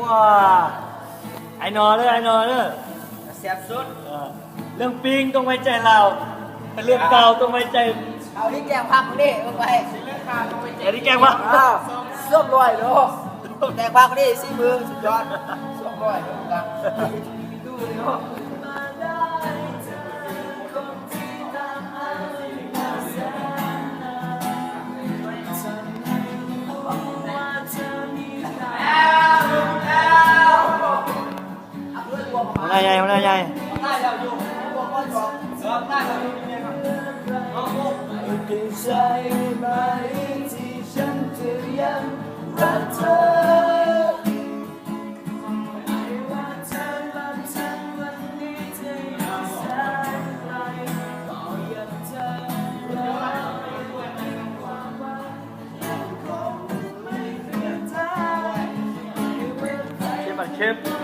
ว้าไอ้นอเลยไอ้นอเลย เสียบสุด เรื่องปิงต้องไว้ใจเราแต่เรื่องเก่าต้องไว้ใจ เอาที่แกงผักนี่ลงไป ไอ้ที่แกงวะ ส้มลอยดูแกงผักนี่ซีมือสุดยอดส้มลอยดูกันดูเลยเนาะหัวหน้าใหญ่หัวหน้าใหญ่ ได้เราอยู่พวกคนบอกได้เราอยู่เนี่ยครับใช่ไหมที่ฉันจะยังรักเธอเชฟบัตรเชฟ